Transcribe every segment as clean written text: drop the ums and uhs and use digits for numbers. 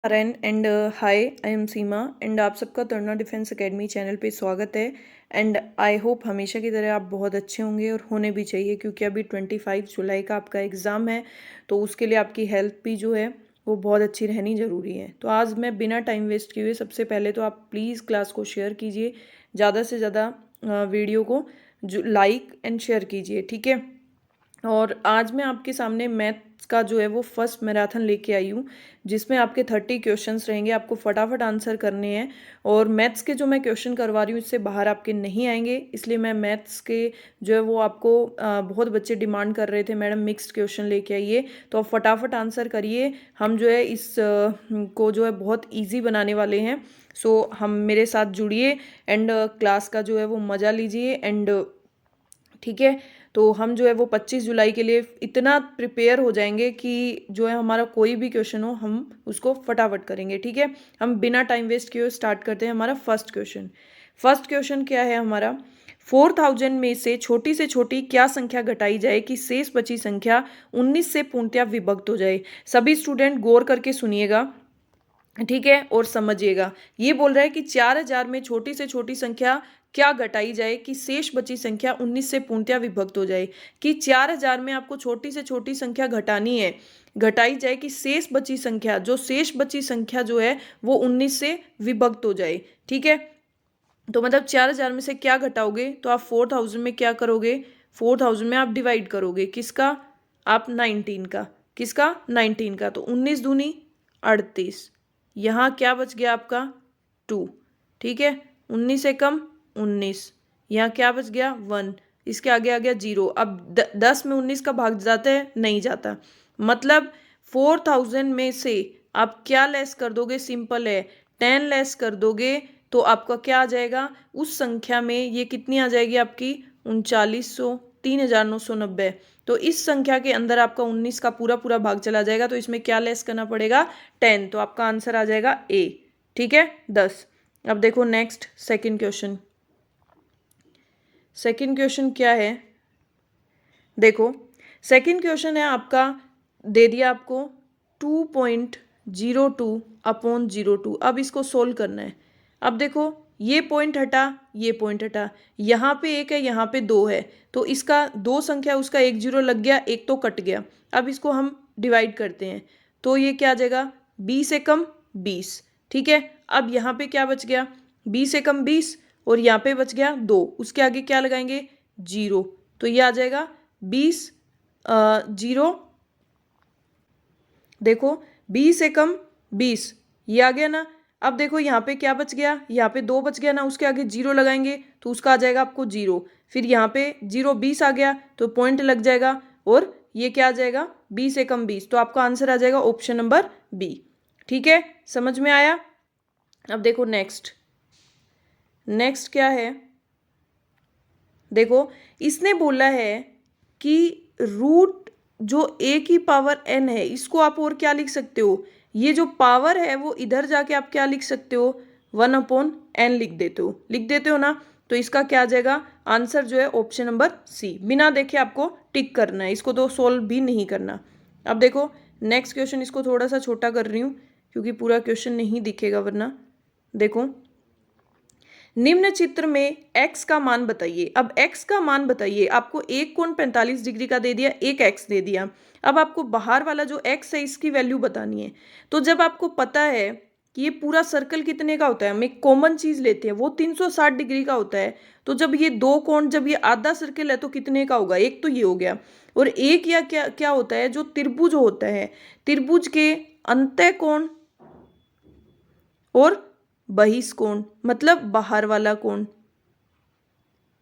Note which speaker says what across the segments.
Speaker 1: Narayan and hi, I am Seema and आप सबका Taruna defence academy channel पे स्वागत है। एंड आई होप हमेशा की तरह आप बहुत अच्छे होंगे और होने भी चाहिए, क्योंकि अभी 25 जुलाई का आपका एग्ज़ाम है, तो उसके लिए आपकी हेल्थ भी जो है वो बहुत अच्छी रहनी ज़रूरी है। तो आज मैं बिना टाइम वेस्ट किए हुए सबसे पहले तो आप प्लीज़ क्लास को शेयर कीजिए, ज़्यादा से ज़्यादा वीडियो को जो लाइक एंड शेयर कीजिए, ठीक है। और आज मैं आपके सामने मैथ्स का जो है वो फर्स्ट मैराथन लेके आई हूँ, जिसमें आपके 30 क्वेश्चंस रहेंगे, आपको फटाफट आंसर करने हैं। और मैथ्स के जो मैं क्वेश्चन करवा रही हूँ इससे बाहर आपके नहीं आएंगे, इसलिए मैं मैथ्स के जो है वो आपको बहुत बच्चे डिमांड कर रहे थे, मैडम मिक्स्ड क्वेश्चन लेके आइए, तो आप फटाफट आंसर करिए। हम जो है इस को जो है बहुत ईजी बनाने वाले हैं। सो हम मेरे साथ जुड़िए एंड क्लास का जो है वो मज़ा लीजिए एंड ठीक है। तो हम जो है वो 25 जुलाई के लिए इतना प्रिपेयर हो जाएंगे कि जो है हमारा कोई भी क्वेश्चन हो हम उसको फटाफट करेंगे, ठीक है। हम बिना टाइम वेस्ट किए स्टार्ट करते हैं हमारा फर्स्ट क्वेश्चन। फर्स्ट क्वेश्चन क्या है हमारा, 4000 में से छोटी क्या संख्या घटाई जाए कि शेष बची संख्या 19 से पूर्णतया विभक्त हो जाए। सभी स्टूडेंट गौर करके सुनिएगा, ठीक है, और समझिएगा। ये बोल रहा है कि 4000 में छोटी से छोटी संख्या क्या घटाई जाए कि शेष बची संख्या 19 से पूर्णतया विभक्त हो जाए। कि 4000 में आपको छोटी से छोटी संख्या घटानी है, घटाई जाए कि शेष बची संख्या, जो शेष बची संख्या जो है वो 19 से विभक्त हो जाए, ठीक है। तो मतलब 4000 में से क्या घटाओगे, तो आप 4000 में क्या करोगे, 4000 में आप डिवाइड करोगे किसका, आप 19 का, किसका 19 का, तो 19 दूनी 38, यहाँ क्या बच गया आपका 2, ठीक है। 19 से कम 19, यहाँ क्या बच गया 1, इसके आगे आ गया 0। अब 10 में 19 का भाग जाता है, नहीं जाता। मतलब 4000 में से आप क्या लेस कर दोगे, सिंपल है, 10 लेस कर दोगे तो आपका क्या आ जाएगा, उस संख्या में ये कितनी आ जाएगी आपकी 3900, 3990। तो इस संख्या के अंदर आपका 19 का पूरा पूरा भाग चला जाएगा, तो इसमें क्या लेस करना पड़ेगा 10, तो आपका आंसर आ जाएगा ए, ठीक है 10। अब देखो next second question. Second question क्या है, देखो सेकंड क्वेश्चन है आपका, दे दिया आपको 2.02/02। अब इसको सोल्व करना है। अब देखो ये पॉइंट हटा, ये पॉइंट हटा, यहाँ पे एक है, यहाँ पे दो है, तो इसका दो संख्या उसका एक जीरो लग गया, एक तो कट गया। अब इसको हम डिवाइड करते हैं, तो ये क्या आ जाएगा 20 से कम 20, ठीक है। अब यहाँ पे क्या बच गया 20 से कम 20, और यहाँ पे बच गया 2, उसके आगे क्या लगाएंगे 0, तो ये आ जाएगा 20 0, देखो 20 से कम 20, ये आ गया ना। अब देखो यहाँ पे क्या बच गया, यहाँ पे 2 बच गया ना, उसके आगे 0 लगाएंगे तो उसका आ जाएगा आपको 0। फिर यहाँ पे 0 20 आ गया तो पॉइंट लग जाएगा, और ये क्या आ जाएगा 20 से कम 20, तो आपका आंसर आ जाएगा ऑप्शन नंबर बी, ठीक है। समझ में आया। अब देखो नेक्स्ट, नेक्स्ट क्या है, देखो इसने बोला है कि रूट जो ए की पावर एन है, इसको आप और क्या लिख सकते हो, ये जो पावर है वो इधर जाके आप क्या लिख सकते हो 1/n लिख देते हो, लिख देते हो ना। तो इसका क्या आ जाएगा आंसर जो है ऑप्शन नंबर सी, बिना देखे आपको टिक करना है, इसको तो सोल्व भी नहीं करना। अब देखो नेक्स्ट क्वेश्चन, इसको थोड़ा सा छोटा कर रही हूँ क्योंकि पूरा क्वेश्चन नहीं दिखेगा वरना। देखो निम्न चित्र में x का मान बताइए। अब x का मान बताइए, आपको एक कोण 45 डिग्री का दे दिया, एक x दे दिया। अब आपको बाहर वाला जो x है इसकी वैल्यू बतानी है। तो जब आपको पता है कि ये पूरा सर्कल कितने का होता है, हम एक कॉमन चीज लेते हैं, वो 360 डिग्री का होता है। तो जब ये दो कोण, जब ये आधा सर्कल है तो कितने का होगा, एक तो ये हो गया, और एक या क्या क्या होता है जो त्रिभुज होता है, त्रिभुज के अंतः कोण और बहिष्कोण, मतलब बाहर वाला कोण,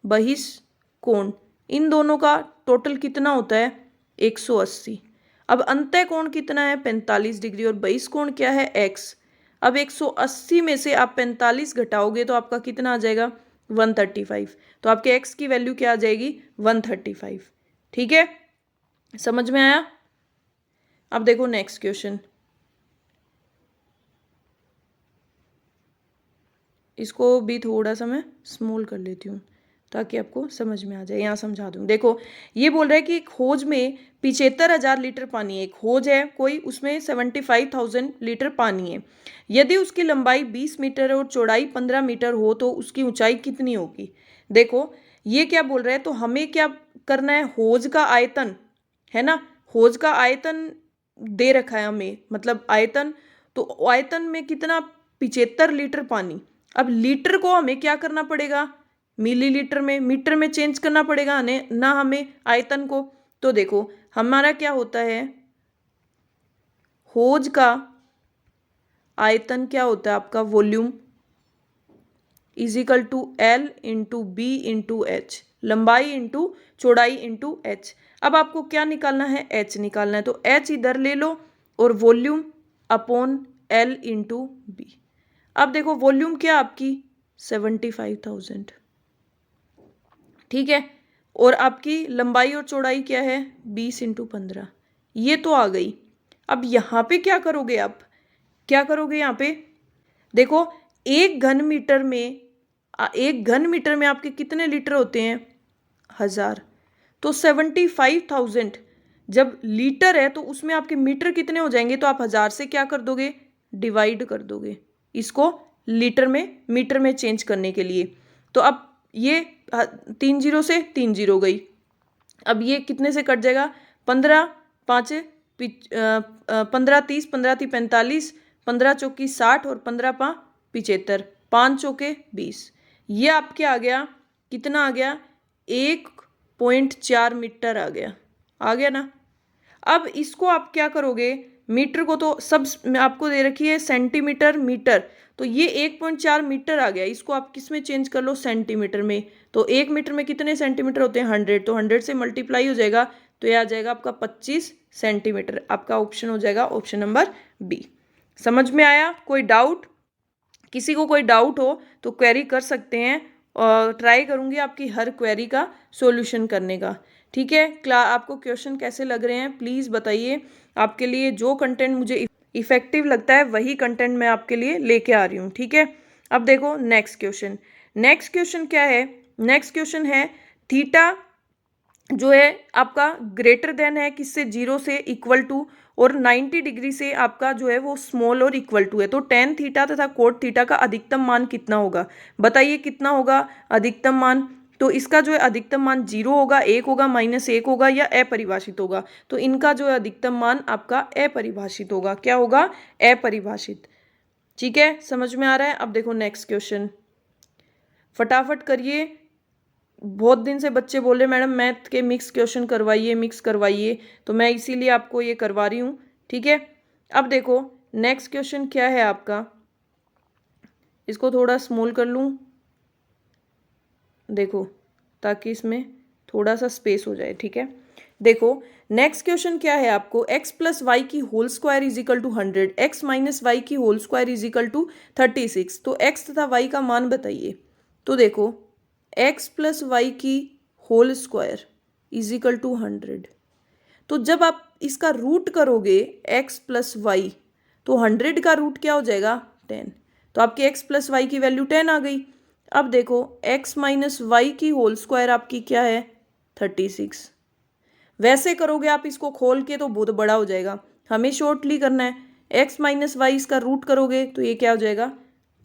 Speaker 1: बहिष्कोण, इन दोनों का टोटल कितना होता है 180। अब अंतः कोण कितना है 45 डिग्री, और बहिष्कोण क्या है x। अब 180 में से आप 45 घटाओगे तो आपका कितना आ जाएगा 135, तो आपके x की वैल्यू क्या आ जाएगी 135, ठीक है। समझ में आया। अब देखो नेक्स्ट क्वेश्चन, इसको भी थोड़ा सा मैं स्मॉल कर लेती हूँ। ताकि आपको समझ में आ जाए। यहाँ समझा दूँ, देखो ये बोल रहा है कि एक हौज में 75,000 लीटर पानी है। एक हौज है कोई, उसमें 75,000 लीटर पानी है। यदि उसकी लंबाई 20 मीटर और चौड़ाई 15 मीटर हो तो उसकी ऊंचाई कितनी होगी। देखो ये क्या बोल रहा है, तो हमें क्या करना है, हौज का आयतन है ना, हौज का आयतन दे रखा है हमें, मतलब आयतन, तो आयतन में कितना, 75 लीटर पानी। अब लीटर को हमें क्या करना पड़ेगा, मिलीलीटर में, मीटर में चेंज करना पड़ेगा ना हमें आयतन को। तो देखो हमारा क्या होता है, हौज का आयतन क्या होता है आपका, volume is equal to l into b into h, लंबाई इंटू चौड़ाई इंटू एच। अब आपको क्या निकालना है, एच निकालना है, तो एच इधर ले लो और volume upon l into b. अब देखो वॉल्यूम क्या आपकी 75,000, ठीक है, और आपकी लंबाई और चौड़ाई क्या है 20 इंटू 15, ये तो आ गई। अब यहाँ पे क्या करोगे आप, क्या करोगे यहाँ पे, देखो एक घन मीटर में, एक घन मीटर में आपके कितने लीटर होते हैं, 1000। तो 75,000 जब लीटर है तो उसमें आपके मीटर कितने हो जाएंगे, तो आप 1000 से क्या कर दोगे, डिवाइड कर दोगे इसको लीटर में मीटर में चेंज करने के लिए। तो अब ये 3 जीरो से 3 जीरो गई, अब ये कितने से कट जाएगा, 15 5 15 30, 15 30 45, 15 चौकी 60 और 15 5 75, 5 चौके 20। ये आपके आ गया, कितना आ गया, 1.4 मीटर आ गया ना। अब इसको आप क्या करोगे, मीटर को तो सब आपको दे रखी है सेंटीमीटर मीटर, तो ये 1.4 मीटर आ गया, इसको आप किस में चेंज कर लो, सेंटीमीटर में। तो 1 मीटर में कितने सेंटीमीटर होते हैं, 100, तो 100 से मल्टीप्लाई हो जाएगा, तो ये आ जाएगा आपका 25 सेंटीमीटर। आपका ऑप्शन हो जाएगा ऑप्शन नंबर बी। समझ में आया, कोई डाउट, किसी को कोई डाउट हो तो क्वेरी कर सकते हैं, और ट्राई करूंगी आपकी हर क्वेरी का सॉल्यूशन करने का, ठीक है। आपको क्वेश्चन कैसे लग रहे हैं प्लीज़ बताइए। आपके लिए जो कंटेंट मुझे इफेक्टिव लगता है वही कंटेंट मैं आपके लिए लेके आ रही हूँ, ठीक है। अब देखो नेक्स्ट क्वेश्चन, नेक्स्ट क्वेश्चन क्या है, नेक्स्ट क्वेश्चन है थीटा जो है आपका ग्रेटर देन है किससे, 0 से, इक्वल टू, और 90 डिग्री से आपका जो है वो स्मॉल और इक्वल टू है। तो टेन थीटा तथा कोट थीटा का अधिकतम मान कितना होगा, बताइए कितना होगा अधिकतम मान। तो इसका जो है अधिकतम मान 0 होगा, 1 होगा, -1 होगा, या अपरिभाषित होगा। तो इनका जो है अधिकतम मान आपका अपरिभाषित होगा, क्या होगा, अपरिभाषित, ठीक है। समझ में आ रहा है। अब देखो नेक्स्ट क्वेश्चन, फटाफट करिए, बहुत दिन से बच्चे बोल रहे मैडम मैथ के मिक्स क्वेश्चन करवाइए, मिक्स करवाइए, तो मैं इसीलिए आपको ये करवा रही हूँ, ठीक है। अब देखो नेक्स्ट क्वेश्चन क्या है आपका, इसको थोड़ा स्मॉल कर लूँ, देखो ताकि इसमें थोड़ा सा स्पेस हो जाए, ठीक है। देखो नेक्स्ट क्वेश्चन क्या है आपको, x प्लस वाई की whole square is equal to 100, x minus y की whole square is equal to 36, तो x तथा y का मान बताइए। तो देखो x प्लस वाई की whole square is equal to 100, तो जब आप इसका रूट करोगे x प्लस वाई, तो 100 का रूट क्या हो जाएगा 10, तो आपके x प्लस वाई की वैल्यू 10 आ गई। अब देखो x माइनस वाई की होल स्क्वायर आपकी क्या है 36, वैसे करोगे आप इसको खोल के तो बहुत बड़ा हो जाएगा, हमें शॉर्टली करना है, x माइनस वाई इसका रूट करोगे तो ये क्या हो जाएगा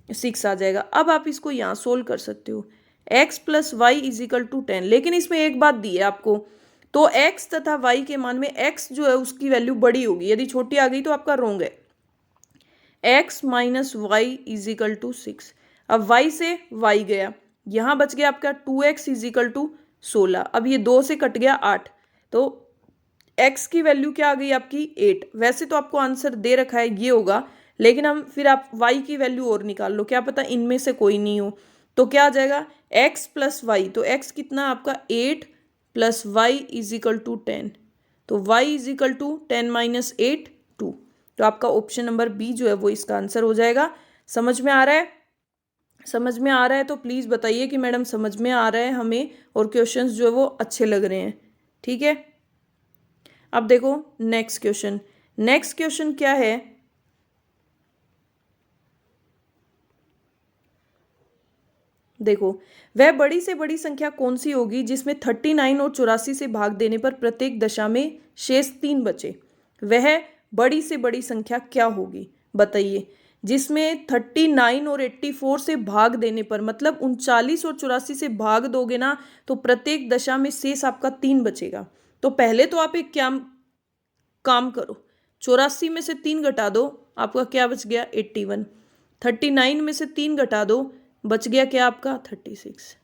Speaker 1: 6 आ जाएगा। अब आप इसको यहाँ सोल्व कर सकते हो, x plus y is equal to 10, लेकिन इसमें एक बात दी है आपको, तो x तथा y के मान में x जो है उसकी वैल्यू बड़ी होगी, यदि छोटी आ गई तो आपका रोंग है। x minus y is equal to 6, अब y से y गया, यहाँ बच गया आपका 2x इज इक्वल टू 16, अब ये 2 से कट गया 8, तो x की वैल्यू क्या आ गई आपकी 8। वैसे तो आपको आंसर दे रखा है ये होगा, लेकिन हम फिर आप y की वैल्यू और निकाल लो, क्या पता इनमें से कोई नहीं हो, तो क्या आ जाएगा x प्लस वाई, तो x कितना आपका 8 plus y is equal to 10, तो y is equal to 10 minus 8 2, तो आपका ऑप्शन नंबर बी जो है वो इसका आंसर हो जाएगा। समझ में आ रहा है, समझ में आ रहा है तो प्लीज़ बताइए कि मैडम समझ में आ रहा है हमें, और क्वेश्चंस जो है वो अच्छे लग रहे हैं, ठीक है। अब देखो नेक्स्ट क्वेश्चन, नेक्स्ट क्वेश्चन क्या है, देखो, वह बड़ी से बड़ी संख्या कौन सी होगी जिसमें 39 और 84 से भाग देने पर प्रत्येक दशा में शेष 3 बचे। वह बड़ी से बड़ी संख्या क्या होगी बताइए, जिसमें 39 और 84 से भाग देने पर, मतलब 39 और 84 से भाग दोगे ना तो प्रत्येक दशा में शेष आपका 3 बचेगा। तो पहले तो आप एक क्या काम करो, 84 में से 3 घटा दो, आपका क्या बच गया 81। 39 में से 3 घटा दो, बच गया क्या आपका 36।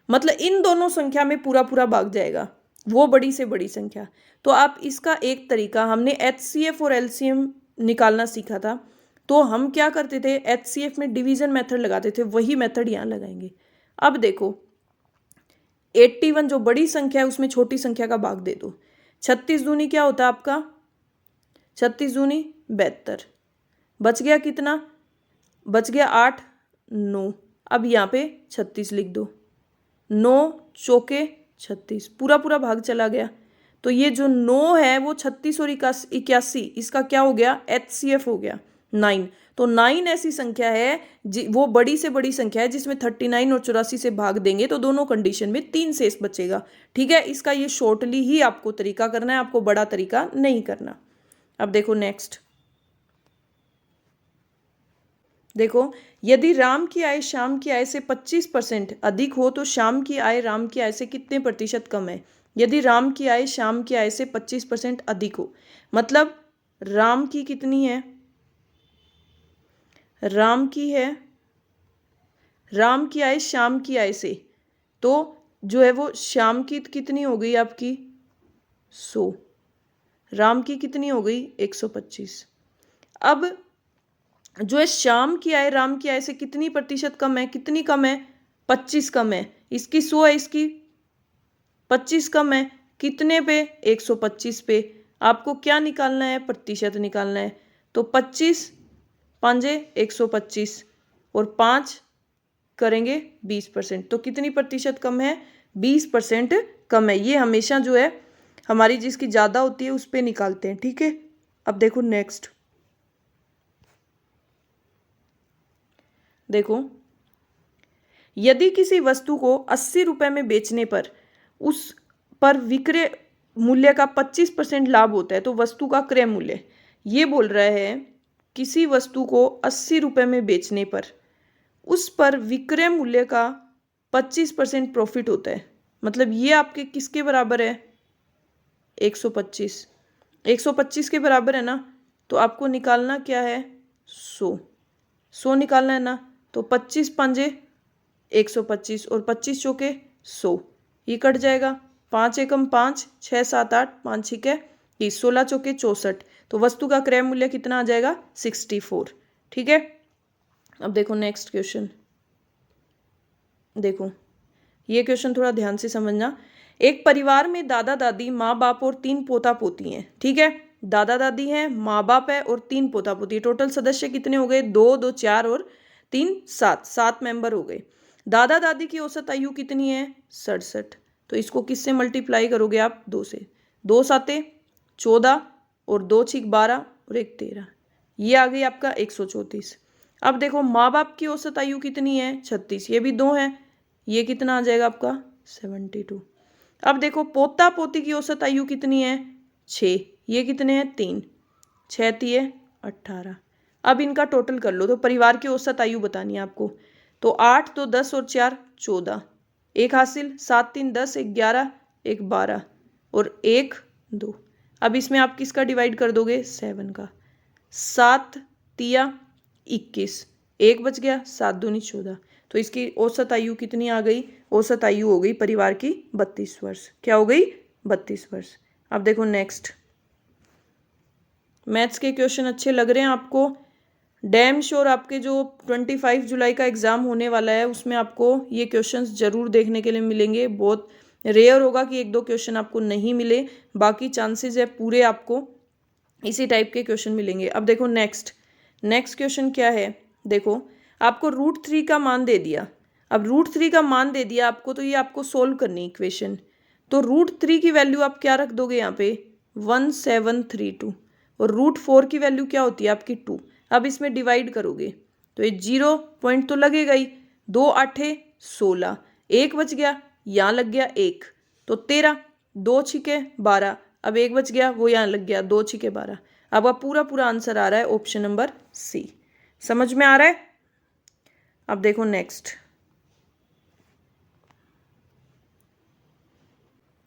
Speaker 1: मतलब इन दोनों संख्या में पूरा पूरा भाग जाएगा, वो बड़ी से बड़ी संख्या। तो आप इसका एक तरीका, हमने HCF और LCM निकालना सीखा था, तो हम क्या करते थे, HCF में डिवीजन मेथड लगाते थे, वही मेथड यहाँ लगाएंगे। अब देखो 81 जो बड़ी संख्या है उसमें छोटी संख्या का भाग दे दो। 36 दूनी क्या होता है आपका, 36 दूनी 72, बच गया कितना, बच गया 8, 9। अब यहाँ पे 36 लिख दो, 9 चौके 36, पूरा पूरा भाग चला गया। तो ये जो 9 है वो 36 और 81, इसका क्या हो गया, HCF हो गया 9। तो 9 ऐसी संख्या है वो बड़ी से बड़ी संख्या है जिसमें 39 और 84 से भाग देंगे तो दोनों कंडीशन में 3 शेष बचेगा। ठीक है, इसका ये शॉर्टली ही आपको तरीका करना है, आपको बड़ा तरीका नहीं करना। अब देखो नेक्स्ट, देखो यदि राम की आय श्याम की आय से 25% अधिक हो तो श्याम की आय राम की आय से कितने प्रतिशत कम है। यदि राम की आय श्याम की आय से 25% अधिक हो, मतलब राम की कितनी है, राम की है, राम की आय श्याम की आय से, तो जो है वो श्याम की कितनी हो गई आपकी 100, राम की कितनी हो गई 125। अब जो है श्याम की आय राम की आय से कितनी प्रतिशत कम है, कितनी कम है 25 कम है, इसकी 100 है, इसकी 25 कम है, कितने पे 125 पे। आपको क्या निकालना है, प्रतिशत निकालना है। तो 25 पांजे 125 और 5 करेंगे 20%, तो कितनी प्रतिशत कम है 20% कम है। ये हमेशा जो है हमारी जिसकी ज़्यादा होती है उस पर निकालते हैं। ठीक है, अब देखो नेक्स्ट, देखो यदि किसी वस्तु को 80 रुपए में बेचने पर उस पर विक्रय मूल्य का 25% लाभ होता है तो वस्तु का क्रय मूल्य, ये बोल रहा है किसी वस्तु को 80 रुपए में बेचने पर उस पर विक्रय मूल्य का 25% प्रॉफिट होता है, मतलब ये आपके किसके बराबर है 125, 125 के बराबर है ना। तो आपको निकालना क्या है 100 निकालना है ना। तो 25 पांजे 125 और 25 चौके 100, ये कट जाएगा, 5 एकम 5, 6 7 8, 5 छिके 30, 16 चौके 64। तो वस्तु का क्रय मूल्य कितना आ जाएगा 64। ठीक है, अब देखो नेक्स्ट क्वेश्चन, देखो ये क्वेश्चन थोड़ा ध्यान से समझना। एक परिवार में दादा दादी माँ बाप और 3 पोता पोती हैं। ठीक है, दादा दादी हैं, माँ बाप है और 3 पोता पोती। टोटल सदस्य कितने हो गए, 2 2 4 और 3 7, 7 मेंबर हो गए। दादा दादी की औसत आयु कितनी है 67। तो इसको किससे मल्टीप्लाई करोगे आप 2 से, 2 साते 14 और 2 छिक 12 और 1 13, ये आ गई आपका 134। अब देखो माँ बाप की औसत आयु कितनी है 36, ये भी 2 है, ये कितना आ जाएगा आपका 72। अब देखो पोता पोती की औसत आयु कितनी है 6, ये कितने हैं 3, 6 3 18। अब इनका टोटल कर लो, तो परिवार की औसत आयु बतानी है आपको। तो 8 तो 10 और 4 14, एक हासिल, 7 3 10, 1 11, 1 12 और 1 2। अब इसमें आप किसका डिवाइड कर दोगे 7 का, 7 तिया 21, 1 बच गया, 7 दूनी 14। तो इसकी औसत आयु कितनी आ गई, औसत आयु हो गई परिवार की 32 वर्ष। क्या हो गई 32 वर्ष। अब देखो नेक्स्ट, मैथ्स के क्वेश्चन अच्छे लग रहे हैं आपको, डैम श्योर आपके जो 25 जुलाई का एग्ज़ाम होने वाला है उसमें आपको ये क्वेश्चंस जरूर देखने के लिए मिलेंगे। बहुत रेयर होगा कि 1 2 क्वेश्चन आपको नहीं मिले, बाकी चांसेस है पूरे आपको इसी टाइप के क्वेश्चन मिलेंगे। अब देखो नेक्स्ट क्वेश्चन क्या है, देखो आपको √3 का मान दे दिया। अब √3 का मान दे दिया आपको, तो ये आपको सोल्व करनी इक्वेशन। तो √3 की वैल्यू आप क्या रख दोगे यहाँ पे 1732 और √4 की वैल्यू क्या होती है आपकी 2। अब इसमें डिवाइड करोगे तो ये 0 पॉइंट तो लगेगा ही, 2 8 16, एक बच गया, यहाँ लग गया एक, तो 13, 2 छिके 12, अब एक बच गया वो यहाँ लग गया, 2 छिके 12। अब आप पूरा पूरा आंसर आ रहा है ऑप्शन नंबर सी। समझ में आ रहा है? अब देखो नेक्स्ट,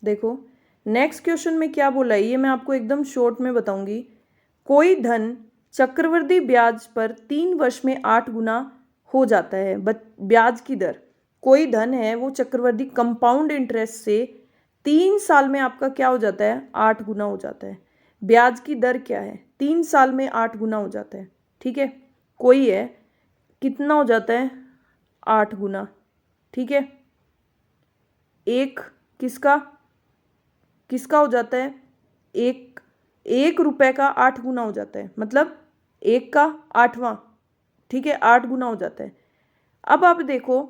Speaker 1: देखो नेक्स्ट क्वेश्चन में क्या बोला है, ये मैं आपको एकदम शॉर्ट में बताऊंगी। कोई धन चक्रवृद्धि ब्याज पर 3 वर्ष में 8 गुना हो जाता है। ब्याज की दर, कोई धन है वो चक्रवृद्धि कंपाउंड इंटरेस्ट से 3 साल में आपका क्या हो जाता है, 8 गुना हो जाता है। ब्याज की दर क्या है, 3 साल में 8 गुना हो जाता है। ठीक है, कोई है कितना हो जाता है, 8 गुना। ठीक है, एक किसका किसका हो जाता है, एक रुपए का 8 गुना हो जाता है, मतलब एक का 8वां। ठीक है, 8 गुना हो जाता है। अब आप देखो,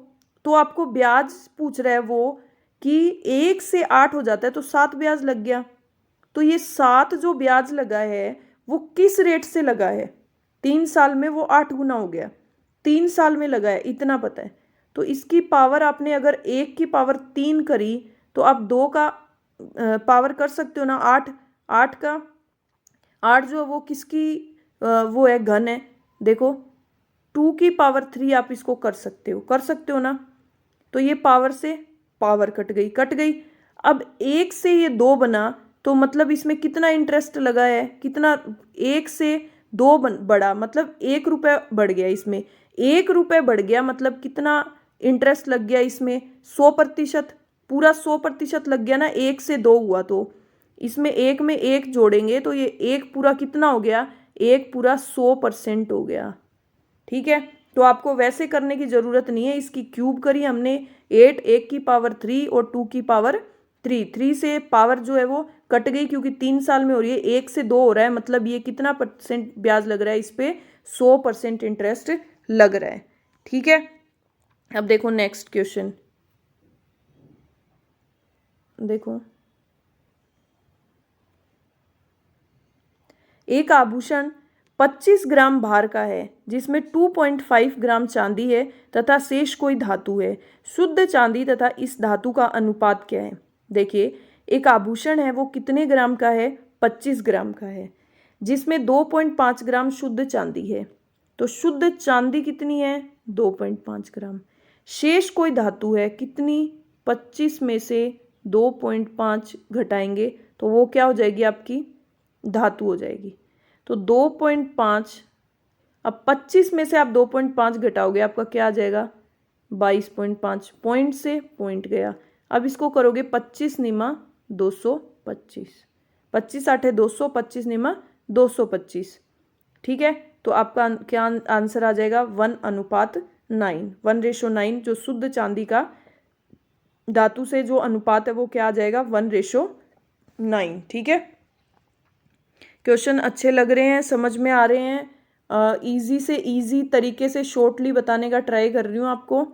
Speaker 1: तो आपको ब्याज पूछ रहा है वो कि 1 से 8 हो जाता है तो 7 ब्याज लग गया। तो ये 7 जो ब्याज लगा है वो किस रेट से लगा है, 3 साल में वो 8 गुना हो गया, 3 साल में लगा है, इतना पता है। तो इसकी पावर आपने अगर 1 की पावर 3 करी तो आप 2 का पावर कर सकते हो ना, 8। 8 का 8 जो वो किसकी वो है, घन है। देखो 2 की पावर 3 आप इसको कर सकते हो ना। तो ये पावर से पावर कट गई। अब 1 से ये 2 बना तो मतलब इसमें कितना इंटरेस्ट लगा है, कितना, 1 से 2 बढ़ा मतलब 1 रुपये बढ़ गया इसमें, 1 रुपये बढ़ गया मतलब कितना इंटरेस्ट लग गया इसमें, 100%, पूरा 100% लग गया ना। 1 से 2 हुआ तो इसमें एक में एक जोड़ेंगे तो ये एक पूरा कितना हो गया, एक पूरा 100% हो गया। ठीक है, तो आपको वैसे करने की जरूरत नहीं है, इसकी क्यूब करी हमने 8, 1 की पावर 3 और 2 की पावर 3, 3 से पावर जो है वो कट गई क्योंकि 3 साल में हो रही है, 1 से 2 हो रहा है, मतलब ये कितना परसेंट ब्याज लग रहा है, इस पे 100% इंटरेस्ट लग रहा है। ठीक है, अब देखो नेक्स्ट क्वेश्चन, देखो एक आभूषण 25 ग्राम भार का है जिसमें 2.5 ग्राम चांदी है तथा शेष कोई धातु है। शुद्ध चांदी तथा इस धातु का अनुपात क्या है। देखिए एक आभूषण है वो कितने ग्राम का है, 25 ग्राम का है, जिसमें 2.5 ग्राम शुद्ध चांदी है। तो शुद्ध चांदी कितनी है, 2.5 ग्राम। शेष कोई धातु है कितनी, 25 में से 2.5 घटाएंगे तो वो क्या हो जाएगी, आपकी धातु हो जाएगी। तो 2.5, अब 25 में से आप 2.5 घटाओगे आपका क्या आ जाएगा, 22.5। पॉइंट से पॉइंट गया। अब इसको करोगे 25 निमा 225, 25 8 200, 25 निमा 225। ठीक है, तो आपका क्या आंसर आ जाएगा, 1:9, 1:9, जो शुद्ध चांदी का धातु से जो अनुपात है वो क्या आ जाएगा, 1:9। ठीक है, क्वेश्चन अच्छे लग रहे हैं, समझ में आ रहे हैं, इजी से इजी तरीके से शॉर्टली बताने का ट्राई कर रही हूँ आपको।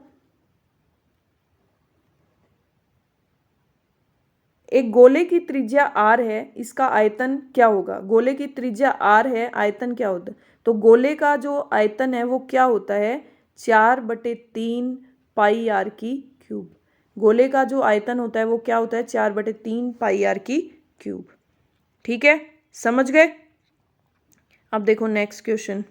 Speaker 1: एक गोले की त्रिज्या r है, इसका आयतन क्या होगा। गोले की त्रिज्या r है, आयतन क्या होता है, तो गोले का जो आयतन है वो क्या होता है, 4/3 पाई r की क्यूब। गोले का जो आयतन होता है वो क्या होता है, 4/3 पाई r की क्यूब। ठीक है, समझ गए। अब देखो नेक्स्ट क्वेश्चन,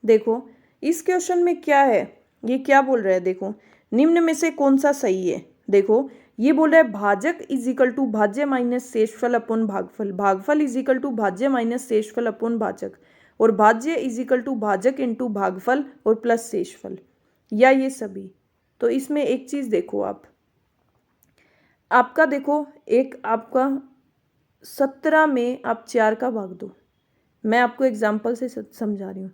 Speaker 1: देखो इस क्वेश्चन में क्या है, ये क्या बोल रहा है, देखो निम्न में से कौन सा सही है। देखो ये बोल रहा है भाजक इज इक्वल टू भाज्य माइनस शेषफल अपॉन भागफल, भागफल इज इक्वल टू भाज्य माइनस शेषफल अपॉन भाजक, और भाज्य इज इक्वल टू भाजक इंटू भागफल और प्लस शेषफल, या ये सभी। तो इसमें एक चीज देखो, आपका देखो एक आपका 17 में आप 4 का भाग दो, मैं आपको एग्जाम्पल से समझा रही हूँ।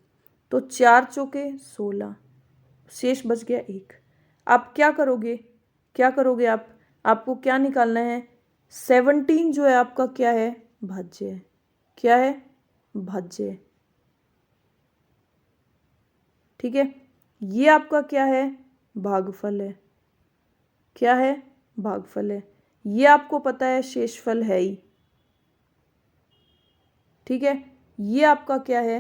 Speaker 1: तो 4 चौके 16, शेष बच गया 1। आप क्या करोगे, आप, आपको क्या निकालना है, 17 जो है आपका क्या है, भाज्य है, क्या है, भाज्य है। ठीक है, ये आपका क्या है, भागफल है, क्या है, भागफल है। ये आपको पता है शेषफल है ही। ठीक है, ये आपका क्या है,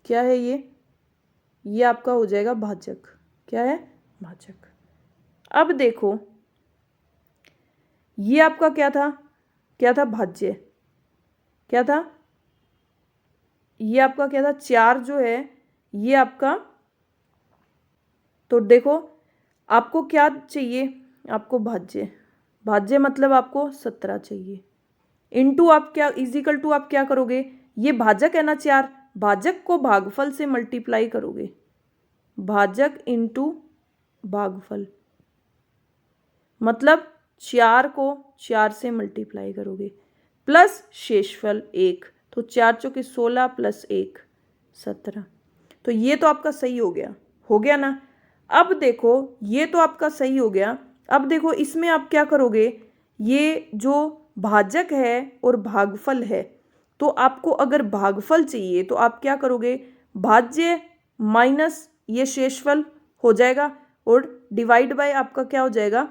Speaker 1: क्या है ये आपका हो जाएगा भाजक। क्या है? भाजक। अब देखो ये आपका क्या था? क्या था? भाज्य। क्या था? ये आपका क्या था? 4 जो है ये आपका, तो देखो आपको क्या चाहिए? आपको भाज्य। भाज्य मतलब आपको 17 चाहिए। इनटू आप क्या इजिकल टू आप क्या करोगे? ये भाजक है ना 4, भाजक को भागफल से मल्टीप्लाई करोगे। भाजक इंटू भागफल मतलब 4 को 4 से मल्टीप्लाई करोगे प्लस शेषफल 1, तो 4 चौके 16 प्लस 1 17। तो ये तो आपका सही हो गया ना। अब देखो ये तो आपका सही हो गया। अब देखो इसमें आप क्या करोगे? ये जो भाजक है और भागफल है, तो आपको अगर भागफल चाहिए तो आप क्या करोगे? भाज्य माइनस ये शेषफल हो जाएगा और डिवाइड बाय आपका क्या हो जाएगा?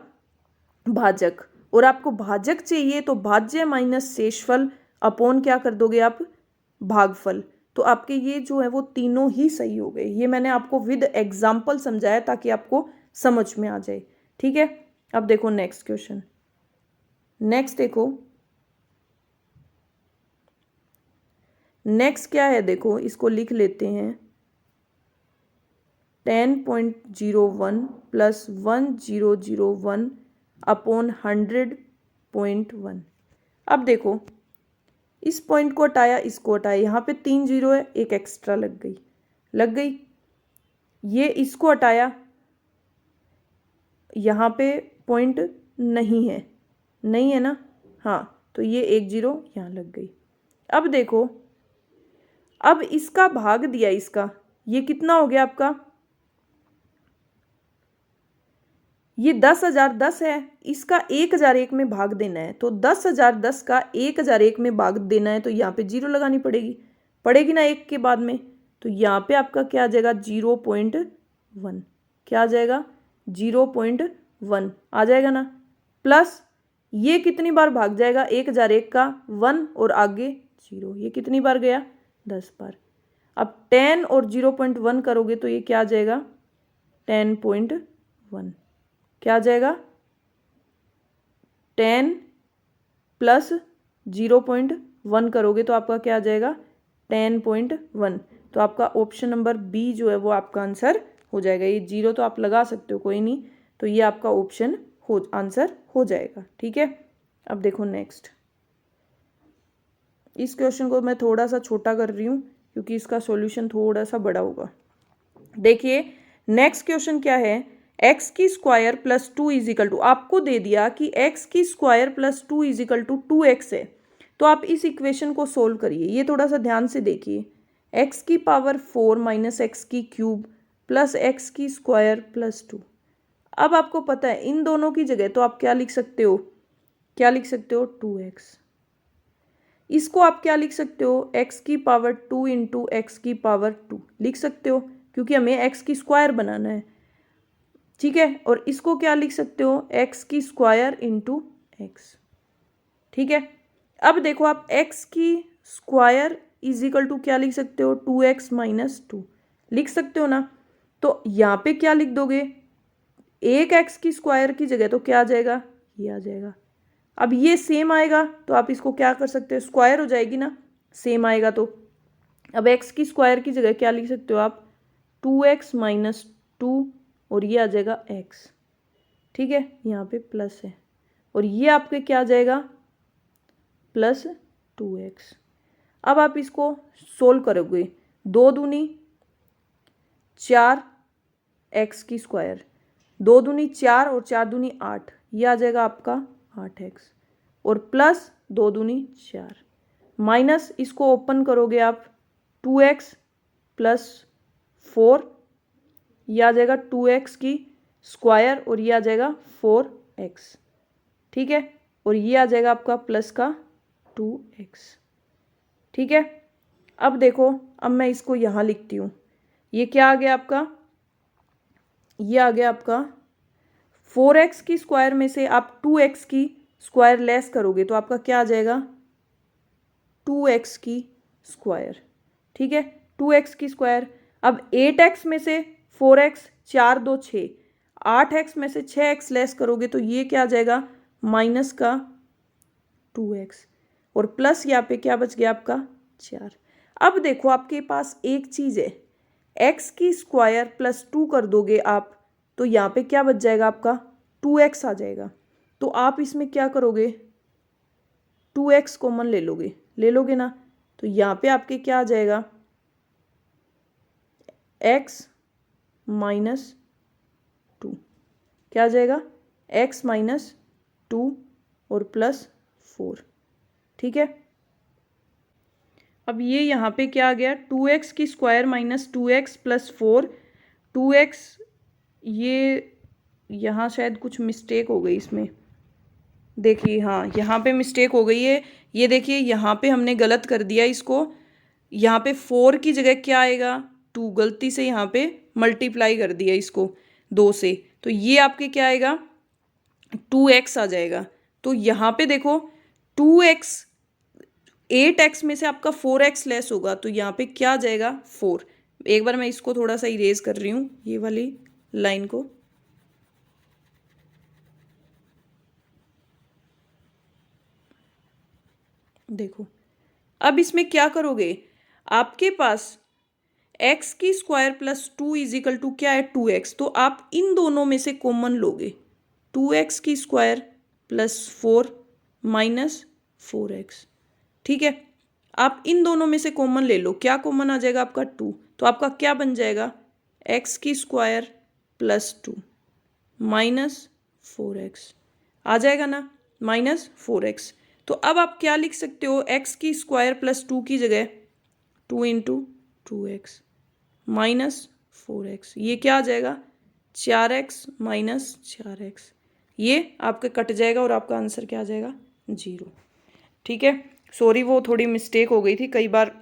Speaker 1: भाजक। और आपको भाजक चाहिए तो भाज्य माइनस शेषफल अपॉन क्या कर दोगे आप? भागफल। तो आपके ये जो है वो तीनों ही सही हो गए। ये मैंने आपको विद एग्जाम्पल समझाया ताकि आपको समझ में आ जाए। ठीक है, अब देखो नेक्स्ट क्वेश्चन। नेक्स्ट देखो, नेक्स्ट क्या है? देखो इसको लिख लेते हैं 10.01 प्लस 1001 अपॉन 100.1। अब देखो इस पॉइंट को हटाया, इसको हटाया, यहाँ पे 3 जीरो है, एक एक्स्ट्रा लग गई। ये इसको हटाया, यहाँ पे पॉइंट नहीं है ना, हाँ, तो ये 1 जीरो यहाँ लग गई। अब देखो अब इसका भाग दिया, इसका ये कितना हो गया आपका? ये 10,010 है, इसका 1,001 में भाग देना है, तो 10,010 का 1,001 में भाग देना है, तो यहाँ पे जीरो लगानी पड़ेगी ना एक के बाद में। तो यहाँ पे आपका क्या आ जाएगा? 0.1। क्या आ जाएगा? 0.1 आ जाएगा ना। प्लस ये कितनी बार भाग जाएगा? 1,001 का 1 और आगे 0, ये कितनी बार गया? 10 बार। अब 10 और 0.1 करोगे तो ये क्या आ जाएगा? 10.1। क्या आ जाएगा? 10 प्लस 0.1 करोगे तो आपका क्या आ जाएगा? 10.1। तो आपका ऑप्शन नंबर बी जो है वो आपका आंसर हो जाएगा। ये जीरो तो आप लगा सकते हो, कोई नहीं, तो ये आपका ऑप्शन आंसर हो जाएगा। ठीक है, अब देखो नेक्स्ट। इस क्वेश्चन को मैं थोड़ा सा छोटा कर रही हूँ क्योंकि इसका सॉल्यूशन थोड़ा सा बड़ा होगा। देखिए नेक्स्ट क्वेश्चन क्या है? एक्स की स्क्वायर प्लस 2 इजिकल टू, आपको दे दिया कि एक्स की square plus 2 is equal to 2x है, तो आप इस इक्वेशन को सोल्व करिए। ये थोड़ा सा ध्यान से देखिए। एक्स की पावर 4 माइनस एक्स की क्यूब प्लस एक्स की स्क्वायर प्लस 2। अब आपको पता है इन दोनों की जगह तो आप क्या लिख सकते हो? 2x। इसको आप क्या लिख सकते हो? एक्स की पावर 2 इंटू एक्स की पावर 2 लिख सकते हो, क्योंकि हमें एक्स की स्क्वायर बनाना है। ठीक है, और इसको क्या लिख सकते हो? एक्स की स्क्वायर इंटू एक्स। ठीक है, अब देखो आप एक्स की स्क्वायर इज इक्वल टू क्या लिख सकते हो? 2x माइनस 2 लिख सकते हो ना। तो यहाँ पे क्या लिख दोगे? एक एक्स की स्क्वायर की जगह तो क्या आ जाएगा? ये आ जाएगा। अब ये सेम आएगा तो आप इसको क्या कर सकते हो? स्क्वायर हो जाएगी ना, सेम आएगा तो। अब एक्स की स्क्वायर की जगह क्या लिख सकते हो आप? 2x माइनस 2 और ये आ जाएगा x। ठीक है, यहाँ पे प्लस है और ये आपके क्या आ जाएगा? Plus 2x। अब आप इसको सोल्व करोगे, 2 दूनी 4 एक्स की स्क्वायर, 2 दूनी 4 और 4 दूनी 8, ये आ जाएगा आपका 8x और प्लस 2 दूनी 4 माइनस इसको ओपन करोगे आप 2x प्लस 4, ये आ जाएगा 2x की स्क्वायर और ये आ जाएगा 4x। ठीक है, और ये आ जाएगा आपका प्लस का 2x। ठीक है, अब देखो अब मैं इसको यहाँ लिखती हूँ। ये क्या आ गया आपका? ये आ गया आपका 4x की स्क्वायर में से आप 2x की स्क्वायर लेस करोगे तो आपका क्या आ जाएगा? 2x की स्क्वायर। ठीक है, 2x की स्क्वायर। अब 8x में से 4x, 4 2 6, 8x में से 6x लेस करोगे तो ये क्या आ जाएगा, माइनस का 2x, और प्लस यहाँ पे क्या बच गया आपका 4। अब देखो आपके पास एक चीज़ है, x की स्क्वायर प्लस 2 कर दोगे आप तो यहाँ पे क्या बच जाएगा आपका 2x आ जाएगा। तो आप इसमें क्या करोगे, 2x कॉमन ले लोगे ना, तो यहाँ पे आपके क्या आ जाएगा, x माइनस 2, क्या आ जाएगा, x माइनस 2 और प्लस 4। ठीक है, अब ये यहाँ पे क्या आ गया, 2x की square minus 2x plus 4, 2x, ये यहाँ शायद कुछ मिस्टेक हो गई इसमें, देखिए हाँ यहाँ पे मिस्टेक हो गई है, ये देखिए यहाँ पे हमने गलत कर दिया इसको, यहाँ पे 4 की जगह क्या आएगा 2, गलती से यहाँ पे मल्टीप्लाई कर दिया इसको 2 से, तो ये आपके क्या आएगा 2x आ जाएगा। तो यहाँ पे देखो 2x, 8x में से आपका 4x लेस होगा तो यहाँ पे क्या आ जाएगा 4। एक बार मैं इसको थोड़ा सा इरेज कर रही हूँ ये वाली लाइन को, देखो अब इसमें क्या करोगे, आपके पास x की square plus 2 is equal to क्या है 2x, तो आप इन दोनों में से कॉमन लोगे, 2x की स्क्वायर प्लस 4 माइनस 4x। ठीक है, आप इन दोनों में से कॉमन ले लो, क्या कॉमन आ जाएगा आपका 2, तो आपका क्या बन जाएगा x की स्क्वायर प्लस 2 माइनस 4x आ जाएगा ना, माइनस 4x। तो अब आप क्या लिख सकते हो, x की स्क्वायर प्लस 2 की जगह 2 इंटू 2x माइनस 4x, ये क्या आ जाएगा 4x माइनस 4x, ये आपके कट जाएगा और आपका आंसर क्या आ जाएगा 0। ठीक है, सॉरी वो थोड़ी मिस्टेक हो गई थी, कई बार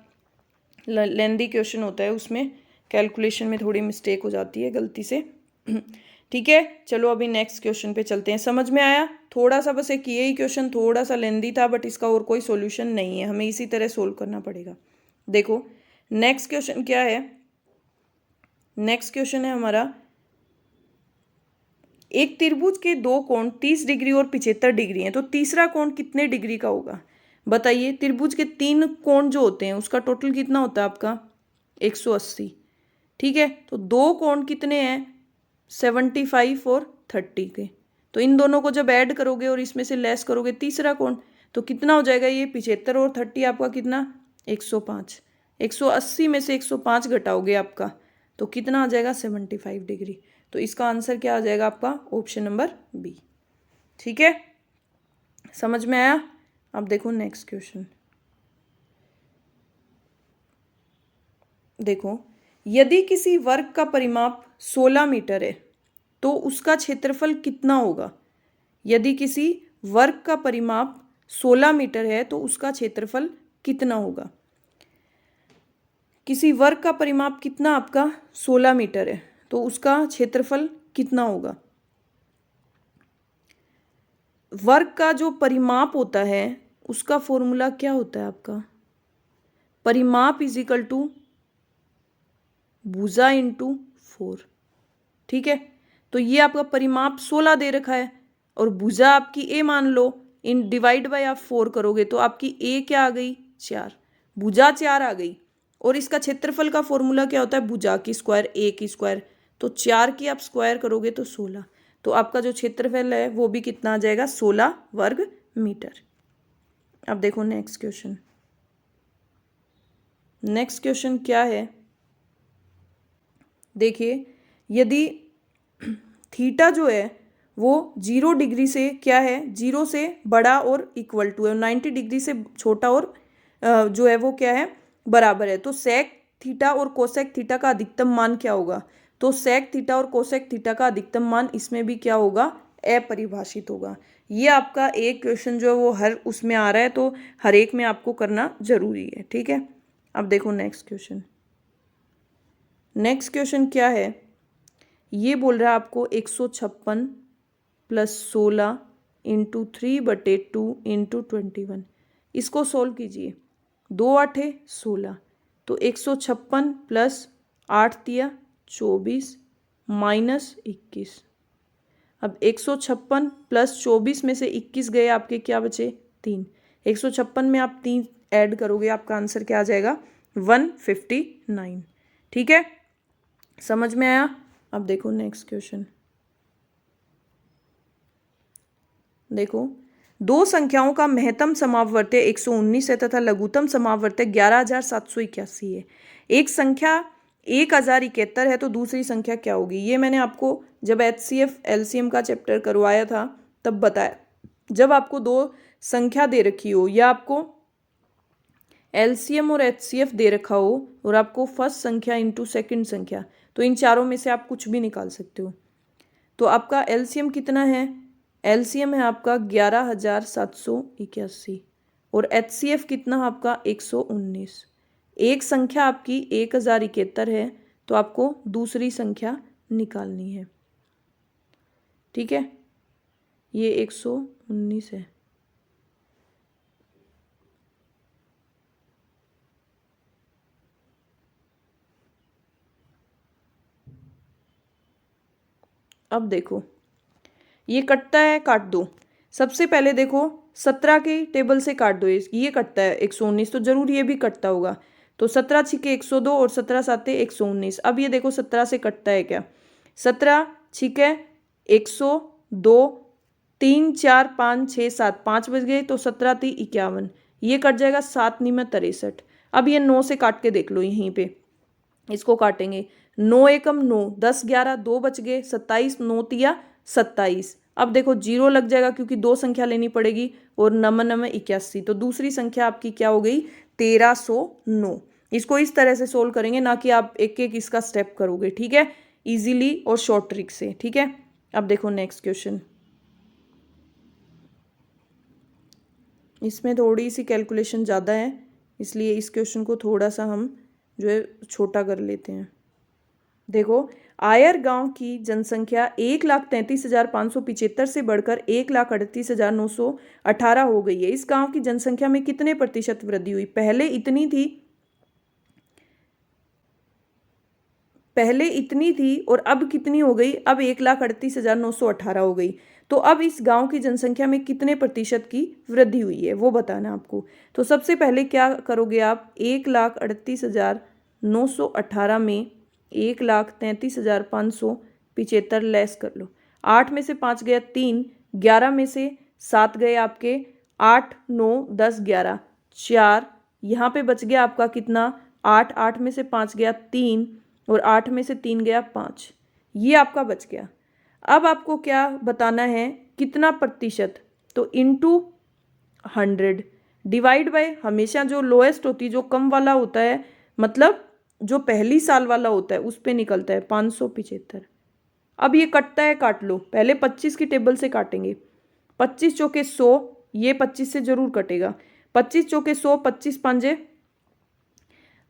Speaker 1: लेंदी क्वेश्चन होता है उसमें कैलकुलेशन में थोड़ी मिस्टेक हो जाती है गलती से। ठीक है, चलो अभी नेक्स्ट क्वेश्चन पे चलते हैं। समझ में आया, थोड़ा सा बस एक ये ही क्वेश्चन थोड़ा सा लेंदी था, बट इसका और कोई सॉल्यूशन नहीं है, हमें इसी तरह सोल्व करना पड़ेगा। देखो नेक्स्ट क्वेश्चन क्या है, नेक्स्ट क्वेश्चन है हमारा, एक त्रिभुज के दो कोण 30 डिग्री और 75 डिग्री हैं, तो तीसरा कोण कितने डिग्री का होगा बताइए। त्रिभुज के 3 कोण जो होते हैं उसका टोटल कितना होता है आपका 180। ठीक है, तो 2 कोण कितने हैं 75 और 30 के, तो इन दोनों को जब ऐड करोगे और इसमें से लेस करोगे तीसरा कोण, तो कितना हो जाएगा, ये 75 और 30 आपका कितना 105, 180 में से 105 घटाओगे आपका तो कितना आ जाएगा 75 डिग्री। तो इसका आंसर क्या आ जाएगा आपका ऑप्शन नंबर बी। ठीक है, समझ में आया। अब देखो नेक्स्ट क्वेश्चन, देखो यदि किसी वर्ग का परिमाप 16 मीटर है तो उसका क्षेत्रफल कितना होगा। यदि किसी वर्ग का परिमाप 16 मीटर है तो उसका क्षेत्रफल कितना होगा। किसी वर्ग का परिमाप कितना आपका 16 मीटर है तो उसका क्षेत्रफल कितना होगा। वर्ग का जो परिमाप होता है उसका फॉर्मूला क्या होता है आपका, परिमाप इज इक्वल टू भुजा इंटू 4। ठीक है, तो ये आपका परिमाप 16 दे रखा है और भुजा आपकी ए मान लो, इन डिवाइड बाय आप 4 करोगे तो आपकी ए क्या आ गई 4, भुजा 4 आ गई। और इसका क्षेत्रफल का फॉर्मूला क्या होता है, भुजा की स्क्वायर ए की स्क्वायर, तो 4 की आप स्क्वायर करोगे तो 16, तो आपका जो क्षेत्रफल है वो भी कितना आ जाएगा 16 वर्ग मीटर। अब देखो नेक्स्ट क्वेश्चन, नेक्स्ट क्वेश्चन क्या है, देखिए यदि थीटा जो है वो 0 डिग्री से क्या है 0 से बड़ा और इक्वल टू है, 90 डिग्री से छोटा और जो है वो क्या है बराबर है, तो सेक थीटा और कोसेक थीटा का अधिकतम मान क्या होगा। तो सेक थीटा और कोसेक थीटा का अधिकतम मान इसमें भी क्या होगा अपरिभाषित होगा। ये आपका एक क्वेश्चन जो है वो हर उसमें आ रहा है, तो हर एक में आपको करना जरूरी है। ठीक है, अब देखो नेक्स्ट क्वेश्चन, नेक्स्ट क्वेश्चन क्या है, ये बोल रहा है आपको 156 प्लस 16 इंटू 3/2 इंटू 21, इसको सोल्व कीजिए। 2 8 16, तो 156 प्लस 8 दिया 24 माइनस 21। अब 156 प्लस 24 में से 21 गए आपके, क्या बचे 3। 156 में आप 3 ऐड करोगे, आपका आंसर क्या आ जाएगा 159। ठीक है, समझ में आया। अब देखो नेक्स्ट क्वेश्चन। देखो, दो संख्याओं का महत्तम समावर्त्य 119 है तथा लघुत्तम समावर्त्य 11,781 है। एक संख्या 1071 है तो दूसरी संख्या क्या होगी। ये मैंने आपको जब HCF LCM का चैप्टर करवाया था तब बताया। जब आपको दो संख्या दे रखी हो या आपको LCM और HCF दे रखा हो और आपको फर्स्ट संख्या इंटू सेकंड संख्या, तो इन चारों में से आप कुछ भी निकाल सकते हो। तो आपका LCM कितना है, LCM है आपका 11,781 और HCF कितना आपका 119। एक संख्या आपकी 1071 है तो आपको दूसरी संख्या निकालनी है। ठीक है, ये 119 है। अब देखो, ये कटता है, काट दो। सबसे पहले देखो 17 के टेबल से काट दो, ये कटता है 119, तो जरूर ये भी कटता होगा। तो 17 छिके 102 और 17 साते 119। अब ये देखो 17 से कटता है क्या, 17 छिके 102, 3 4 5 6 7, 5 बज गए तो 17 × 3 = 51, ये कट जाएगा 7 × 9 = 63। अब ये 9 से काट के देख लो, यहीं पे इसको काटेंगे। 9 एकम 9, 10 11 2 बच गए, 27 9 तिया 27। अब देखो जीरो लग जाएगा क्योंकि दो संख्या लेनी पड़ेगी और 9 9 81, तो दूसरी संख्या आपकी क्या हो गई 1309। इसको इस तरह से सोल्व करेंगे, ना कि आप एक एक इसका स्टेप करोगे। ठीक है, इजीली और शॉर्ट ट्रिक से। ठीक है, अब देखो नेक्स्ट क्वेश्चन। इसमें थोड़ी सी कैलकुलेशन ज़्यादा है, इसलिए इस क्वेश्चन को थोड़ा सा हम जो है छोटा कर लेते हैं। देखो, आयर गांव की जनसंख्या 1,33,575 से बढ़कर 1,38,918 हो गई है। इस गांव की जनसंख्या में कितने प्रतिशत वृद्धि हुई। पहले इतनी थी और अब कितनी हो गई, अब 1,38,918 हो गई। तो अब इस गांव की जनसंख्या में कितने प्रतिशत की वृद्धि हुई है वो बताना आपको। तो सबसे पहले क्या करोगे आप, 1,38,918 में 1,33,575 लेस कर लो। 8 में से 5 गया 3, 11 में से 7 गए आपके 8 9 10 11 4, यहाँ पे बच गया आपका कितना 8, 8 में से 5 गया 3 और 8 में से 3 गया 5, ये आपका बच गया। अब आपको क्या बताना है, कितना प्रतिशत, तो इंटू 100 डिवाइड बाय, हमेशा जो लोएस्ट होती है, जो कम वाला होता है, मतलब जो पहली साल वाला होता है उस पे निकलता है 575। अब ये कटता है, काट लो। पहले 25 की टेबल से काटेंगे। 25 चौके 100, ये 25 से जरूर कटेगा। 25 चौके 100, 25 पांजे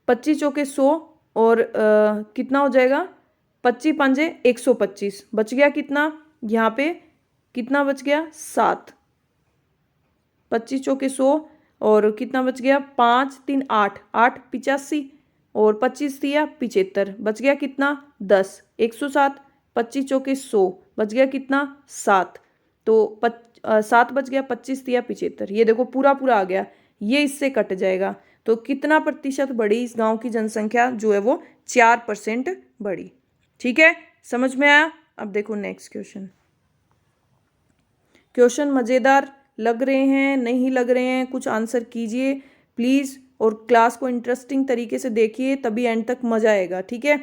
Speaker 1: 25 चौके 100 और कितना हो जाएगा 25 पांजे 125, बच गया कितना, यहाँ पे कितना बच गया 7। 25 चौके 100 और कितना बच गया 5 3 8 8 85 और 25 दिया 75, बच गया कितना 10 107। 25 चौके 100 बच गया कितना 7, तो 7 बच गया, 25 दिया 75, ये देखो पूरा पूरा आ गया, ये इससे कट जाएगा। तो कितना प्रतिशत बढ़ी इस गांव की जनसंख्या, जो है वो 4% बढ़ी। ठीक है, समझ में आया। अब देखो नेक्स्ट क्वेश्चन। क्वेश्चन मज़ेदार लग रहे हैं, नहीं लग रहे हैं, कुछ आंसर कीजिए प्लीज़, और क्लास को इंटरेस्टिंग तरीके से देखिए, तभी एंड तक मज़ा आएगा। ठीक है,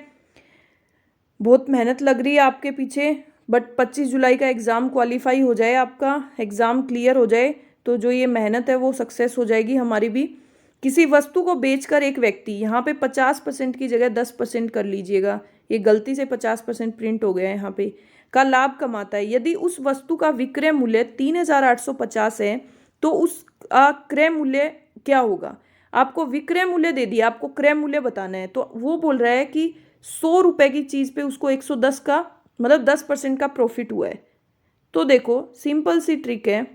Speaker 1: बहुत मेहनत लग रही है आपके पीछे, बट 25 जुलाई का एग्ज़ाम क्वालिफाई हो जाए, आपका एग्ज़ाम क्लियर हो जाए, तो जो ये मेहनत है वो सक्सेस हो जाएगी हमारी भी। किसी वस्तु को बेचकर एक व्यक्ति, यहाँ पे 50% की जगह 10% कर लीजिएगा, ये गलती से 50% प्रिंट हो गया है यहाँ पे, का लाभ कमाता है। यदि उस वस्तु का विक्रय मूल्य 3,850 है तो उसका क्रय मूल्य क्या होगा। आपको विक्रय मूल्य दे दिया, आपको क्रय मूल्य बताना है, तो वो बोल रहा है कि 100 रुपए की चीज़ पे उसको 110 का, मतलब 10% का प्रॉफिट हुआ है। तो देखो सिंपल सी ट्रिक है,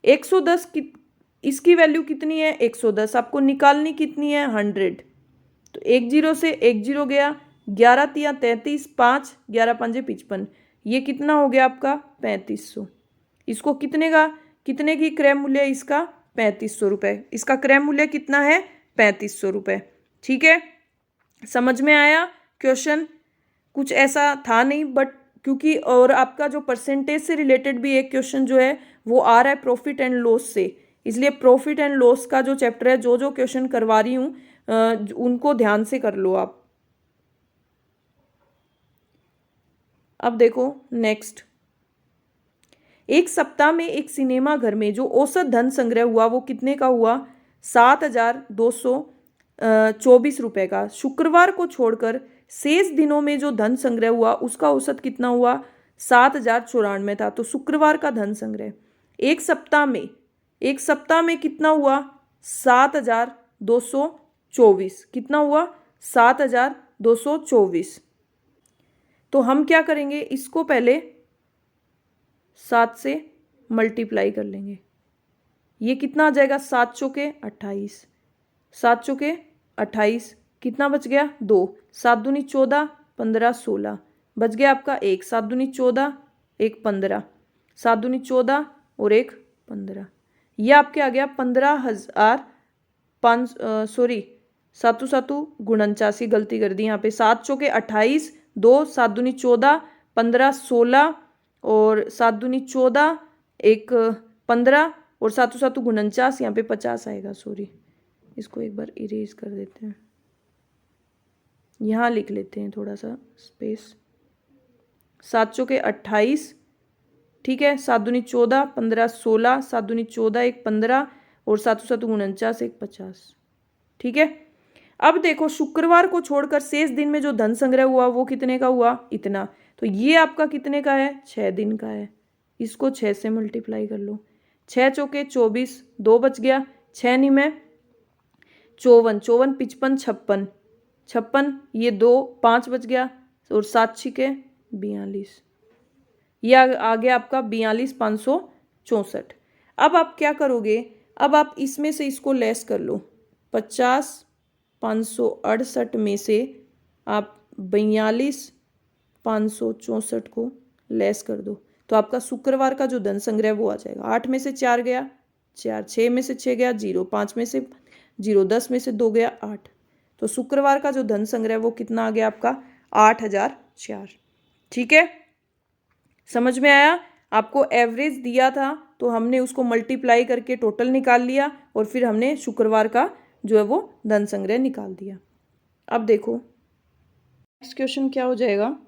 Speaker 1: 110 की इसकी वैल्यू कितनी है 110, आपको निकालनी कितनी है 100। तो 1 0 से 1 0 गया, 11 तिया 33, 5 11 5 55, ये कितना हो गया आपका 3500। इसको कितने की क्रय मूल्य है इसका 3500 रुपये, इसका क्रय मूल्य कितना है 3500 रुपये। ठीक है, समझ में आया क्वेश्चन? कुछ ऐसा था नहीं, बट क्योंकि और आपका जो परसेंटेज से रिलेटेड भी एक क्वेश्चन जो है वो आ रहा है प्रॉफिट एंड लॉस से, इसलिए प्रॉफिट एंड लॉस का जो चैप्टर है, जो क्वेश्चन करवा रही हूँ उनको ध्यान से कर लो आप। अब देखो नेक्स्ट, एक सप्ताह में एक सिनेमा घर में जो औसत धन संग्रह हुआ वो कितने का हुआ 7,224 रुपये का। शुक्रवार को छोड़कर शेष दिनों में जो धन संग्रह हुआ उसका औसत कितना हुआ 7,094 था। तो शुक्रवार का धन संग्रह एक सप्ताह में कितना हुआ 7,224, कितना हुआ 7,224। तो हम क्या करेंगे, इसको पहले 7 से मल्टीप्लाई कर लेंगे, ये कितना आ जाएगा 7 चौके 28, 7 चौके 28, कितना बच गया 2, 7 दूनी 14, 15 16, बच गया आपका 1, 7 दूनी 14, 1 15, 7 दूनी 14 और 1 15, ये आपके आ गया 15,005, सॉरी 7 7 49, गलती कर दी यहाँ पे, 7 चौके 28, 2 7 दूनी 14, 15 16 और 7 दूनी 14, 1 15 और 7 7 49, यहाँ पे 50 आएगा। सॉरी, इसको एक बार इरेज कर देते हैं, यहाँ लिख लेते हैं थोड़ा सा स्पेस। 7 चौके 28, ठीक है, 7 दूनी 14, 15 16, 7 दूनी 14, 1 15 और 7 7 49, 1 50। ठीक है, अब देखो शुक्रवार को छोड़कर शेष दिन में जो धन संग्रह हुआ वो कितने का हुआ इतना। तो ये आपका कितने का है 6 दिन का है, इसको 6 से मल्टीप्लाई कर लो, 6 चौके 24, 2 बच गया, 6 नहीं में 54, 54 55 56, 56 ये 2 5 बच गया और 7 छिके 42, ये आ गया आपका 42,564। अब आप क्या करोगे, अब आप इसमें से इसको लेस कर लो, 50,568 में से आप 42,564 को लेस कर दो, तो आपका शुक्रवार का जो धन संग्रह वो आ जाएगा। 8 में से 4 गया 4, 6 में से 6 गया 0, 5 में से 0, 10 में से 2 गया 8, तो शुक्रवार का जो धन संग्रह वो कितना आ गया आपका 8,004। ठीक है, समझ में आया? आपको एवरेज दिया था तो हमने उसको मल्टीप्लाई करके टोटल निकाल लिया और फिर हमने शुक्रवार का जो है वो धन संग्रह निकाल दिया। अब देखो नेक्स्ट क्वेश्चन क्या हो जाएगा।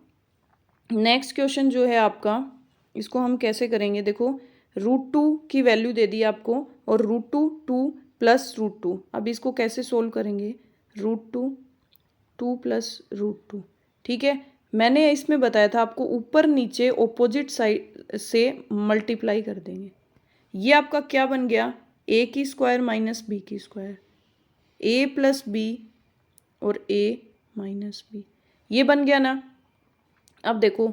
Speaker 1: नेक्स्ट क्वेश्चन जो है आपका, इसको हम कैसे करेंगे, देखो √2 की वैल्यू दे दी आपको और √2 2 प्लस √2। अब इसको कैसे सोल्व करेंगे, √2 2 प्लस √2। ठीक है, मैंने इसमें बताया था आपको ऊपर नीचे ऑपोजिट साइड से मल्टीप्लाई कर देंगे। ये आपका क्या बन गया a की स्क्वायर माइनस b की स्क्वायर, a प्लस बी और a माइनस बी, ये बन गया ना। अब देखो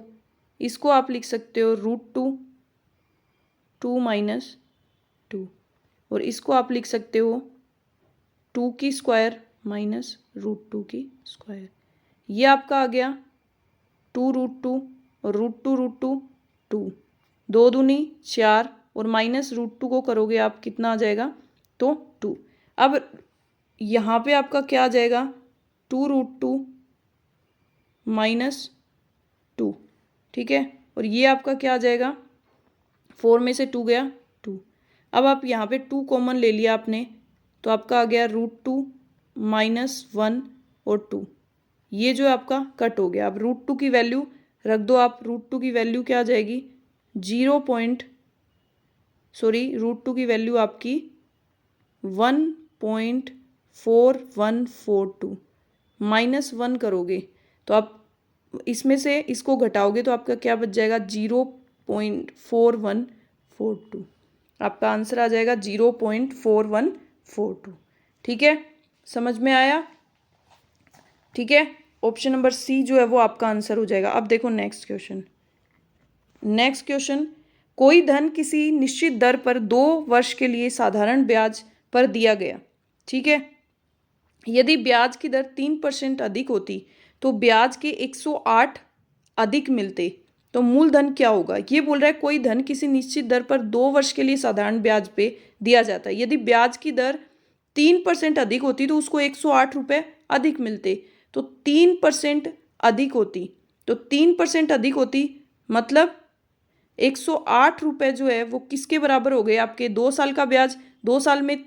Speaker 1: इसको आप लिख सकते हो √2 2 माइनस 2 और इसको आप लिख सकते हो 2 की स्क्वायर माइनस √2 की स्क्वायर, ये आपका आ गया 2√2 और √2 2, 2 दूनी 4 और माइनस √2 को करोगे आप कितना आ जाएगा तो 2। अब यहाँ पे आपका क्या आ जाएगा 2√2 माइनस 2, ठीक है, और ये आपका क्या आ जाएगा 4 में से 2 गया 2। अब आप यहाँ पे 2 कॉमन ले लिया आपने तो आपका आ गया √2 माइनस 1 और 2, ये जो आपका कट हो गया। अब √2 की वैल्यू रख दो आप, √2 की वैल्यू क्या आ जाएगी √2 की वैल्यू आपकी 1.4142 माइनस 1 करोगे तो आप इसमें से इसको घटाओगे तो आपका क्या बच जाएगा 0.4142, आपका आंसर आ जाएगा 0.4142। ठीक है, समझ में आया? ठीक है, ऑप्शन नंबर सी जो है वो आपका आंसर हो जाएगा। अब देखो नेक्स्ट क्वेश्चन, कोई धन किसी निश्चित दर पर 2 वर्ष के लिए साधारण ब्याज पर दिया गया, ठीक है। यदि ब्याज की दर 3% अधिक होती तो ब्याज के 108 अधिक मिलते, तो मूलधन क्या होगा। ये बोल रहा है कोई धन किसी निश्चित दर पर 2 वर्ष के लिए साधारण ब्याज पे दिया जाता है। यदि ब्याज की दर 3% अधिक होती तो उसको 108 रुपये अधिक मिलते। तो 3% अधिक होती, तो 3% अधिक होती मतलब 108 रुपये जो है वो किसके बराबर हो गए, आपके 2 साल का ब्याज। 2 साल में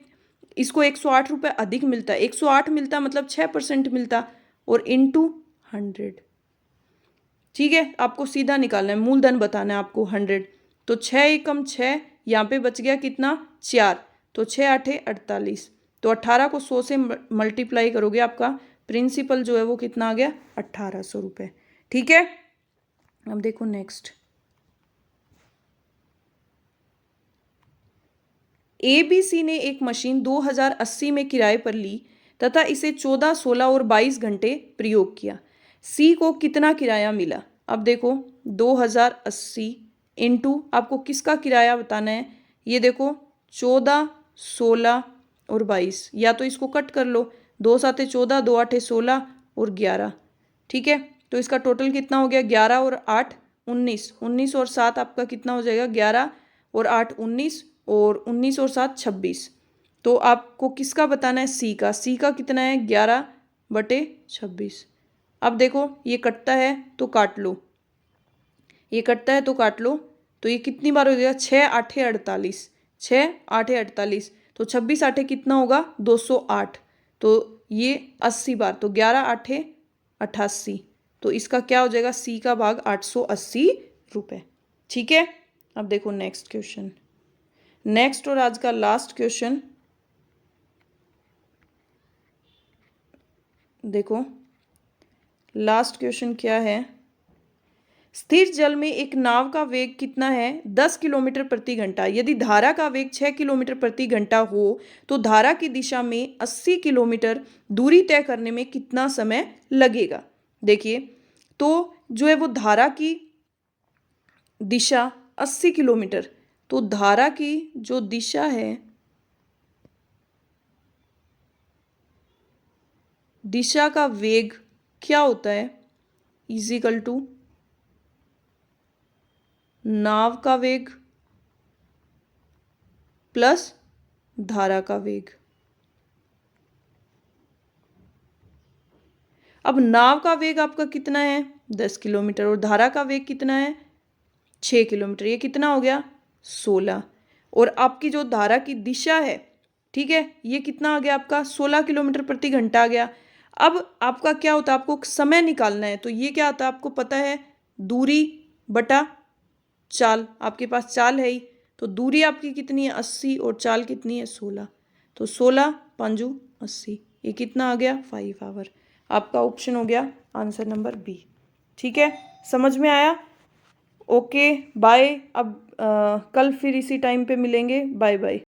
Speaker 1: इसको 108 रुपये अधिक मिलता है, 108 मिलता मतलब 6% मिलता, और इंटू 100, ठीक है। आपको सीधा निकालना है, मूलधन बताना है आपको 100। तो 6 एकम 6, यहाँ पे बच गया कितना 4, तो 6 आठे 48, तो 18 को 100 से मल्टीप्लाई करोगे, आपका प्रिंसिपल जो है वो कितना आ गया 1800 रुपये, ठीक है। अब देखो नेक्स्ट, ABC ने एक मशीन 2080 में किराए पर ली तथा इसे 14, 16 और 22 घंटे प्रयोग किया। C को कितना किराया मिला। अब देखो 2080 इंटू आपको किसका किराया बताना है, ये देखो 14, 16 और 22, या तो इसको कट कर लो, 2 साते 14, 2 आठे 16 और 11, ठीक है। तो इसका टोटल कितना हो गया, 11 और 8 19, 19 और 7 आपका कितना हो जाएगा, 11 और 8 19, और 19 और 7 26। तो आपको किसका बताना है, सी का। सी का कितना है 11/26। अब देखो ये कटता है तो काट लो, ये कटता है तो काट लो, तो ये कितनी बार हो जाएगा 6 आठे 48, 6 आठे 48, तो 26 आठे कितना होगा 208, तो ये 80 बार, तो 11 आठे 88, तो इसका क्या हो जाएगा सी का भाग 880 रुपये, ठीक है। अब देखो नेक्स्ट क्वेश्चन, नेक्स्ट और आज का लास्ट क्वेश्चन देखो, लास्ट क्वेश्चन क्या है। स्थिर जल में एक नाव का वेग कितना है 10 किलोमीटर प्रति घंटा। यदि धारा का वेग 6 किलोमीटर प्रति घंटा हो तो धारा की दिशा में 80 किलोमीटर दूरी तय करने में कितना समय लगेगा। देखिए तो जो है वो धारा की दिशा 80 किलोमीटर, तो धारा की जो दिशा है, दिशा का वेग क्या होता है, इजिकल टू नाव का वेग प्लस धारा का वेग। अब नाव का वेग आपका कितना है 10 किलोमीटर और धारा का वेग कितना है 6 किलोमीटर, ये कितना हो गया 16, और आपकी जो धारा की दिशा है, ठीक है, ये कितना आ गया आपका 16 किलोमीटर प्रति घंटा आ गया। अब आपका क्या होता है, आपको समय निकालना है, तो ये क्या होता है आपको पता है, दूरी बटा चाल, आपके पास चाल है ही, तो दूरी आपकी कितनी है 80 और चाल कितनी है 16, तो 16 5 80, ये कितना आ गया 5 आवर। आपका ऑप्शन हो गया आंसर नंबर बी, ठीक है। समझ में आया, ओके बाय। अब कल फिर इसी टाइम पे मिलेंगे, बाय बाय।